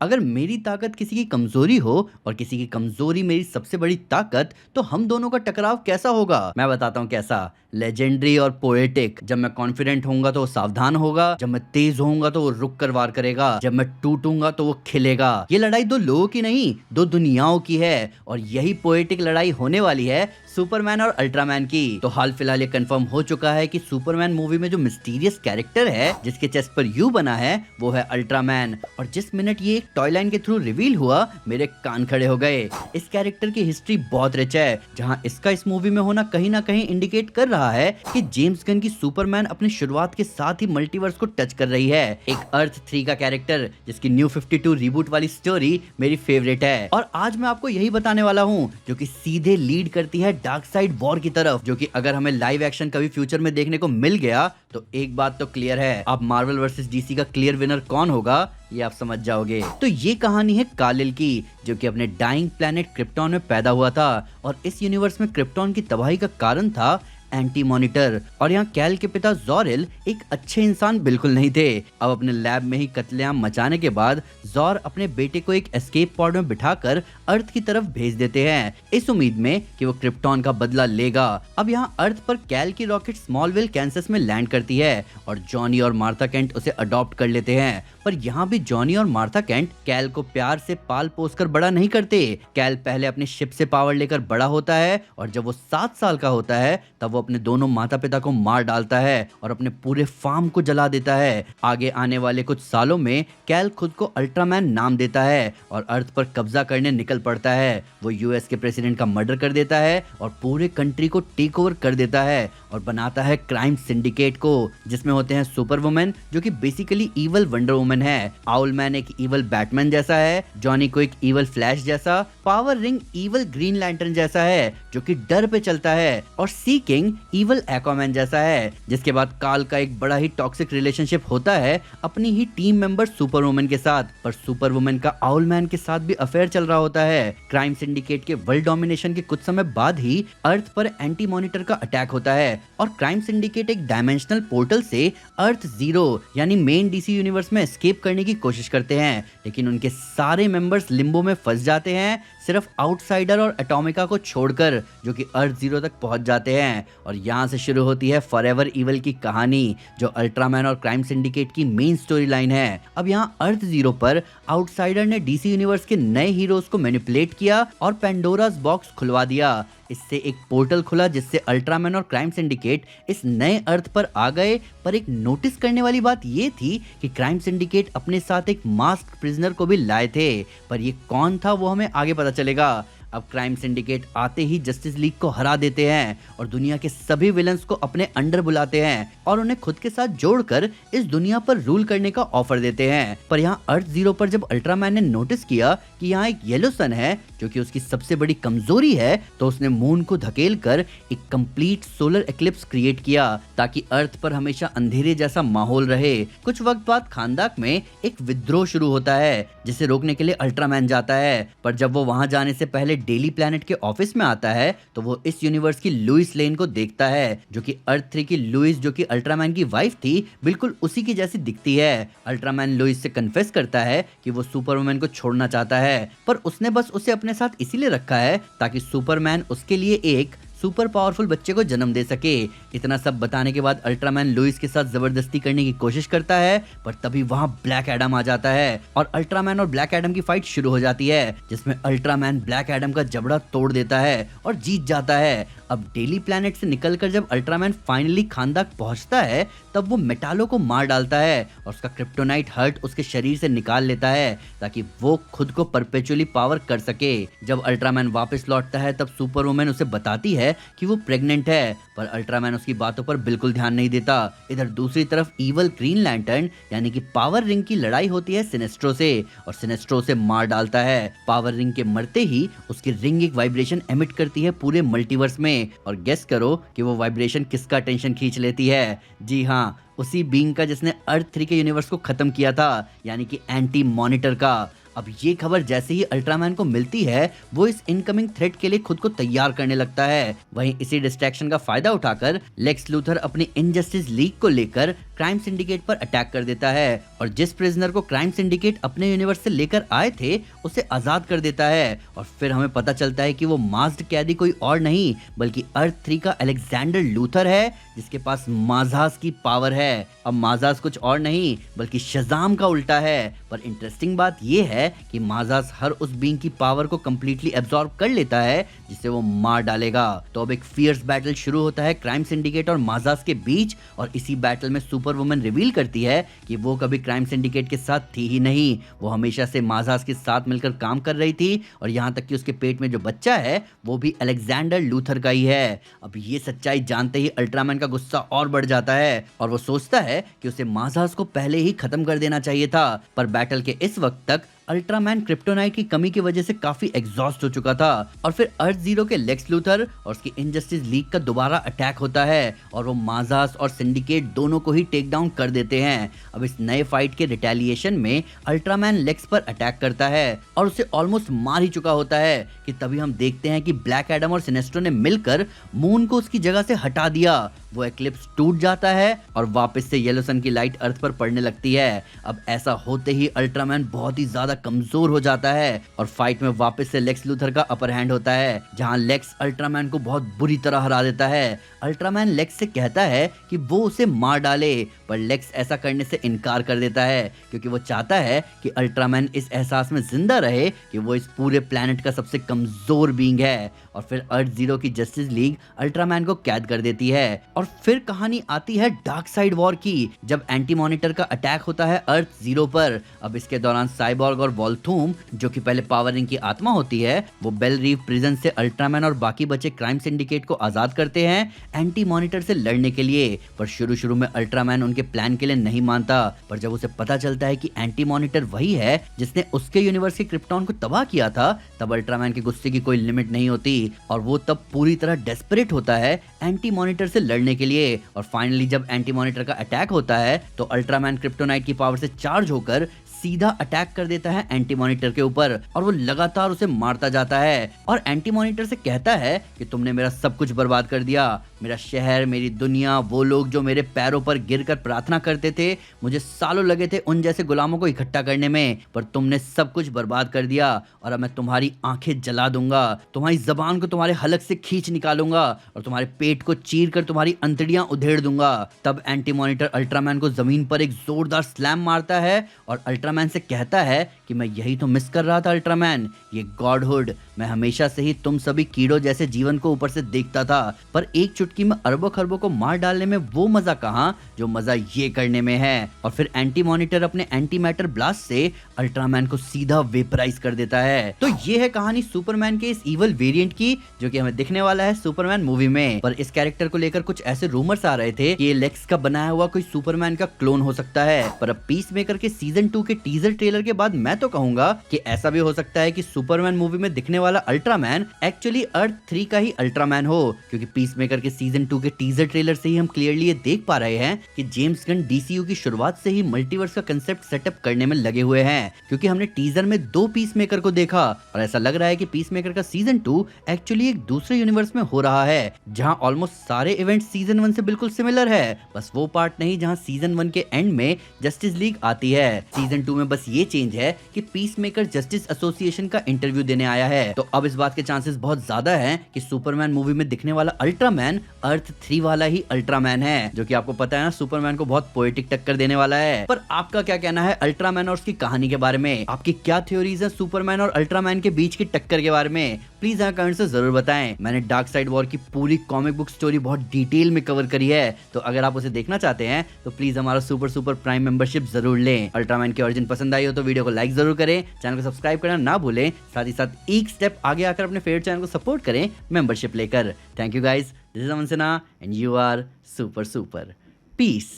अगर मेरी ताकत किसी की कमजोरी हो और किसी की कमजोरी मेरी सबसे बड़ी ताकत, तो हम दोनों का टकराव कैसा होगा? मैं बताता हूँ कैसा। लेजेंडरी और पोएटिक। जब मैं कॉन्फिडेंट होऊंगा तो वो सावधान होगा, जब मैं तेज होऊंगा तो वो रुक कर वार करेगा, जब मैं टूटूंगा तो वो खिलेगा। ये लड़ाई दो लोगों की नहीं, दो दुनियाओं की है। और यही पोएटिक लड़ाई होने वाली है सुपरमैन और अल्ट्रामैन की। तो हाल फिलहाल ये कंफर्म हो चुका है कि सुपरमैन मूवी में जो मिस्टीरियस कैरेक्टर है जिसके चेस्ट पर यू बना है, वो है अल्ट्रामैन। और जिस मिनट ये एक टॉय लाइन के थ्रू रिवील हुआ, मेरे कान खड़े हो गए। इस कैरेक्टर की हिस्ट्री बहुत रिच है, जहां इसका इस मूवी में होना कहीं ना कहीं इंडिकेट कर रहा है कि जेम्स गन की सुपरमैन अपनी शुरुआत के साथ ही मल्टीवर्स को टच कर रही है। एक अर्थ 3 का कैरेक्टर जिसकी न्यू 52 रिबूट वाली स्टोरी मेरी फेवरेट है। और आज मैं आपको यही बताने वाला हूँ जो कि सीधे लीड करती है डार्क साइड वॉर की तरफ, जो कि अगर हमें लाइव एक्शन कभी फ्यूचर में देखने को मिल गया तो एक बात तो क्लियर है, अब मार्वल वर्सेस डीसी का क्लियर विनर कौन होगा ये आप समझ जाओगे। तो ये कहानी है कालिल की, जो कि अपने डाइंग प्लेनेट क्रिप्टॉन में पैदा हुआ था। और इस यूनिवर्स में क्रिप्टॉन की तबाही का कारण था एंटी मॉनिटर। और यहाँ कैल के पिता जोरेल एक अच्छे इंसान बिल्कुल नहीं थे। अब अपने लैब में ही कत्लेआम मचाने के बाद जोर अपने बेटे को एक एस्केप पॉड में बिठाकर अर्थ की तरफ भेज देते हैं, इस उम्मीद में कि वो क्रिप्टॉन का बदला लेगा। अब यहाँ अर्थ पर कैल की रॉकेट स्मॉलविल कैंसस में लैंड करती है और जॉनी और मार्था केंट उसे अडॉप्ट कर लेते हैं। पर यहाँ भी जॉनी और मार्था केंट कैल को प्यार से पाल पोस कर बड़ा नहीं करते। कैल पहले अपने शिप से पावर लेकर बड़ा होता है और जब वो 7 साल का होता है तब वो अपने दोनों माता पिता को मार डालता है और अपने पूरे फार्म को जला देता है। आगे आने वाले कुछ सालों में कैल खुद को अल्ट्रामैन नाम देता है और अर्थ पर कब्जा करने निकल पड़ता है। वो यूएस के प्रेसिडेंट का मर्डर कर देता है और पूरे कंट्री को टेक ओवर कर देता है और बनाता है क्राइम सिंडिकेट को, जिसमें होते हैं सुपर वुमेन जो कि बेसिकली इवल वंडर वुमन है, आउलमैन एक इवल बैटमैन जैसा है, जॉनी को एक इवल फ्लैश जैसा, power ring evil green lantern जैसा है जो कि डर पे चलता है, और सी किंग इवल एक्वामैन जैसा है। जिसके बाद काल का एक बड़ा ही टॉक्सिक रिलेशनशिप होता है अपनी ही टीम मेंबर सुपर वुमन के साथ, पर सुपर वुमन का आउलमैन के साथ भी अफेयर चल रहा होता है। क्राइम सिंडिकेट के वर्ल्ड डोमिनेशन के कुछ समय बाद ही अर्थ पर एंटी मॉनिटर का अटैक होता है और क्राइम सिंडिकेट एक डायमेंशनल पोर्टल से अर्थ 0 यानी मेन डीसी यूनिवर्स में एस्केप करने की कोशिश करते हैं, लेकिन उनके सारे मेंबर्स लिम्बो में फंस जाते हैं, सिर्फ आउटसाइडर और एटॉमिका को छोड़कर, जो कि अर्थ 0 तक पहुंच जाते हैं। और यहाँ से शुरू होती है फॉरएवर इवल की कहानी, जो अल्ट्रामैन और क्राइम सिंडिकेट की मेन स्टोरी लाइन है। अब यहाँ अर्थ 0 पर आउटसाइडर ने डीसी यूनिवर्स के नए हीरोज को मैनिपुलेट किया और पेंडोरास बॉक्स खुलवा दिया। इससे एक पोर्टल खुला जिससे अल्ट्रामैन और क्राइम सिंडिकेट इस नए अर्थ पर आ गए। पर एक नोटिस करने वाली बात ये थी कि क्राइम सिंडिकेट अपने साथ एक मास्क प्रिजनर को भी लाए थे, पर ये कौन था वो हमें आगे पता चलेगा। अब क्राइम सिंडिकेट आते ही जस्टिस लीग को हरा देते हैं और दुनिया के सभी विलन्स को अपने अंडर बुलाते हैं और उन्हें खुद के साथ जोड़कर इस दुनिया पर रूल करने का ऑफर देते हैं। पर यहाँ अर्थ 0 पर जब अल्ट्रामैन ने नोटिस किया कि यहाँ एक येलो सन है जो कि उसकी सबसे बड़ी कमजोरी है, तो उसने मून को धकेल कर एक कंप्लीट सोलर एक्लिप्स क्रिएट किया ताकि अर्थ पर हमेशा अंधेरे जैसा माहौल रहे। कुछ वक्त बाद खानदाक में एक विद्रोह शुरू होता है जिसे रोकने के लिए अल्ट्रामैन जाता है, पर जब वो वहां जाने से पहले डेली प्लैनेट के ऑफिस में आता है तो वो इस यूनिवर्स की लुइस लेन को देखता है, जो कि अर्थ 3 की लुइस, जो कि अल्ट्रामैन की वाइफ थी, बिल्कुल उसी की जैसी दिखती है। अल्ट्रामैन लुइस से कन्फेस करता है कि वो सुपरवुमन को छोड़ना चाहता है, पर उसने बस उसे अपने साथ इसीलिए रखा है ताकि सुपरमैन उसके लिए एक सुपर पावरफुल बच्चे को जन्म दे सके। इतना सब बताने के बाद अल्ट्रामैन लुइस के साथ जबरदस्ती करने की कोशिश करता है, पर तभी वहां ब्लैक एडम आ जाता है और अल्ट्रामैन और ब्लैक एडम की फाइट शुरू हो जाती है, जिसमें अल्ट्रामैन ब्लैक एडम का जबड़ा तोड़ देता है और जीत जाता है। अब डेली प्लैनेट से निकलकर जब अल्ट्रामैन फाइनली खानदाक पहुंचता है तब वो मेटालो को मार डालता है और उसका क्रिप्टोनाइट हर्ट उसके शरीर से निकाल लेता है ताकि वो खुद को परपेचुअली पावर कर सके। जब अल्ट्रामैन वापस लौटता है तब सुपरवुमन उसे बताती है कि वो प्रेग्नेंट है, पर अल्ट्रामैन उसकी बातों पर बिल्कुल ध्यान नहीं देता। इधर दूसरी तरफ इवल ग्रीन लैंटर्न यानी कि पावर रिंग की लड़ाई होती है सिनेस्ट्रो से और सिनेस्ट्रो से मार डालता है। पावर रिंग के मरते ही उसकी रिंग एक वाइब्रेशन एमिट करती है पूरे मल्टीवर्स में, और गेस करो कि वो वाइब्रेशन किसका टेंशन खींच लेती है। जी हाँ, उसी बीइंग का जिसने अर्थ 3 के यूनिवर्स को खत्म किया था, यानी कि एंटी मॉनिटर का। अब ये खबर जैसे ही अल्ट्रामैन को मिलती है, वो इस इनकमिंग थ्रेट के लिए खुद को तैयार करने लगता है। वहीं इसी डिस्ट्रैक्शन का फायदा उठाकर लेक्स लूथर अपनी इनजस्टिस लीग को लेकर क्राइम सिंडिकेट पर अटैक कर देता है और जिस प्रिजनर को क्राइम सिंडिकेट अपने यूनिवर्स से लेकर आए थे उसे आजाद कर देता है। और फिर हमें पता चलता है कि वो मास्क्ड कैदी कोई और नहीं बल्कि अर्थ 3 का अलेक्जेंडर लूथर है, जिसके पास माजास की पावर है। अब माजास कुछ और नहीं बल्कि शज़ाम का उल्टा है। पर इंटरेस्टिंग बात यह है कि माजास हर उस बीइंग की पावर को कंप्लीटली एब्जॉर्ब कर लेता है जिसे वो मार डालेगा। तो अब एक फियर्स बैटल शुरू होता है क्राइम सिंडिकेट और माजास के बीच, और इसी बैटल में सुपर वुमन रिवील करती है कि वो कभी क्राइम सिंडिकेट के साथ थी ही नहीं, वो हमेशा से माजास के साथ मिलकर काम कर रही थी और यहाँ तक कि उसके पेट में जो बच्चा है वो भी अलेक्जेंडर लूथर का ही है। अब ये सच्चाई जानते ही अल्ट्रामैन का गुस्सा और बढ़ जाता है और वो सोचता है कि उसे माजास को पहले ही खत्म कर देना चाहिए था। पर बैटल के इस वक्त तक अल्ट्रामैन क्रिप्टोनाइट की कमी की वजह से काफी एग्जॉस्ट हो चुका था और फिर अर्थ 0 के लेक्स लूथर और उसकी इनजस्टिस लीग का दोबारा अटैक होता है और वो माजास और सिंडिकेट दोनों को ही टेक डाउन कर देते हैं। अब इस नए फाइट के रिटेलिएशन में अल्ट्रामैन लेक्स पर अटैक करता है और उसे ऑलमोस्ट मार ही चुका होता है कि तभी हम देखते हैं कि ब्लैक एडम और सिनेस्ट्रो ने मिलकर मून को उसकी जगह से हटा दिया। वो एक्लिप्स टूट जाता है और वापस से येलो सन की लाइट अर्थ पर पड़ने लगती है। अब ऐसा होते ही अल्ट्रामैन बहुत ही ज्यादा कमजोर हो जाता है और फाइट में वापस से लेक्स लूथर का अपर हैंड होता है, जहां लेक्स अल्ट्रामैन को बहुत बुरी तरह हरा देता है। अल्ट्रामैन लेक्स से कहता है कि वो उसे मार डाले, पर लेक्स ऐसा करने से इनकार कर देता है क्योंकि वो चाहता है कि अल्ट्रामैन इस एहसास में जिंदा रहे कि वो इस पूरे प्लेनेट का सबसे कमजोर बीइंग है। और फिर अर्थ 0 की जस्टिस लीग अल्ट्रामैन को कैद कर देती है और फिर कहानी आती है डार्क साइड वॉर की, जब एंटी मॉनिटर का अटैक होता है अर्थ 0 पर। अब इसके दौरान साइबॉर्ग और वॉल्थूम, जो कि पहले पावर रिंग की आत्मा होती है, वो बेल रीव प्रिजन से अल्ट्रामैन और बाकी बचे क्राइम सिंडिकेट को आजाद करते हैं एंटी मॉनिटर से लड़ने के लिए। पर शुरू में अल्ट्रामैन उनके प्लान के लिए नहीं मानता, पर जब उसे पता चलता है कि एंटी मॉनिटर वही है जिसने उसके यूनिवर्स के क्रिप्टॉन को तबाह किया था, तब अल्ट्रामैन के गुस्से की कोई लिमिट नहीं होती और वो तब पूरी तरह डेस्परेट होता है एंटी मॉनिटर से लड़ने के लिए। और फाइनली जब एंटी मॉनिटर का अटैक होता है तो अल्ट्रामैन क्रिप्टोनाइट की पावर से चार्ज होकर सीधा अटैक कर देता है एंटी मॉनिटर के ऊपर और वो लगातार उसे मारता जाता है और एंटी मॉनिटर से कहता है कि तुमने मेरा सब कुछ बर्बाद कर दिया, मेरा शहर, मेरी दुनिया, वो लोग जो मेरे पैरों पर गिरकर प्रार्थना करते थे, मुझे सालों लगे थे उन जैसे गुलामों को इकट्ठा करने में, पर तुमने सब कुछ बर्बाद कर दिया और अब मैं तुम्हारी आंखें जला दूंगा, तुम्हारी जबान को तुम्हारे हलक से खींच निकालूंगा और तुम्हारे पेट को चीर कर तुम्हारी अंतड़ियां उधेड़ दूंगा। तब एंटी मॉनिटर अल्ट्रामैन को जमीन पर एक जोरदार स्लैम मारता है और अल्ट्रामैन से कहता है कि मैं यही तो मिस कर रहा था अल्ट्रामैन, ये गॉडहुड। मैं हमेशा से ही तुम सभी कीड़ों जैसे जीवन को ऊपर से देखता था, पर एक चुटकी में अरबों खरबों को मार डालने में वो मजा कहाँ जो मजा ये करने में है। और फिर एंटी मॉनिटर अपने एंटी मैटर ब्लास्ट से अल्ट्रामैन को सीधा वेपराइज कर देता है। तो ये है कहानी सुपरमैन के इस इवल वेरिएंट की, जो कि हमें दिखने वाला है सुपरमैन मूवी में। पर इस कैरेक्टर को लेकर कुछ ऐसे रूमर्स आ रहे थे कि ये लेक्स का बनाया हुआ कोई सुपरमैन का क्लोन हो सकता है। पर अब पीसमेकर के सीजन 2 के टीजर ट्रेलर के बाद मैं तो कहूंगा कि ऐसा भी हो सकता है कि सुपरमैन मूवी में दिखने वाला अल्ट्रामैन एक्चुअली अर्थ 3 का ही अल्ट्रामैन हो, क्योंकि पीसमेकर के सीजन 2 के टीजर ट्रेलर से ही हम क्लियरली ये देख पा रहे हैं कि जेम्स गन डीसीयू की शुरुआत से ही मल्टीवर्स का कंसेप्ट सेटअप करने में लगे हुए हैं, क्योंकि हमने टीजर में 2 पीसमेकर को देखा और ऐसा लग रहा है कि पीसमेकर का सीजन 2 एक्चुअली एक दूसरे यूनिवर्स में हो रहा है, जहां ऑलमोस्ट सारे इवेंट सीजन 1 से बिल्कुल सिमिलर है, बस वो पार्ट नहीं जहां सीजन 1 के एंड में जस्टिस लीग आती है। सीजन 2 में बस ये चेंज है कि पीसमेकर जस्टिस एसोसिएशन का इंटरव्यू देने आया है। तो अब इस बात के चांसेस बहुत ज्यादा हैं कि सुपरमैन मूवी में दिखने वाला अल्ट्रामैन अर्थ 3 वाला ही अल्ट्रामैन है, जो कि आपको पता है ना सुपरमैन को बहुत पोएटिक टक्कर देने वाला है। पर आपका क्या कहना है अल्ट्रामैन और उसकी कहानी के बारे में? आपकी क्या थ्योरीज है सुपरमैन और अल्ट्रामैन के बीच की टक्कर के बारे में? प्लीज यहाँ कमेंट से जरूर बताएं। मैंने डार्क साइड वॉर की पूरी कॉमिक बुक स्टोरी बहुत डिटेल में कवर करी है, तो अगर आप उसे देखना चाहते हैं तो प्लीज हमारा सुपर प्राइम मेंबरशिप जरूर लें। अल्ट्रामैन की ओरिजिन पसंद आई हो तो वीडियो को लाइक जरूर करें, चैनल को सब्सक्राइब करना ना भूलें, साथ ही साथ एक स्टेप आगे आकर अपने फेवरेट चैनल को सपोर्ट करें मेंबरशिप लेकर। Thank you guys, this is Aman Sinha and you are super. Piece.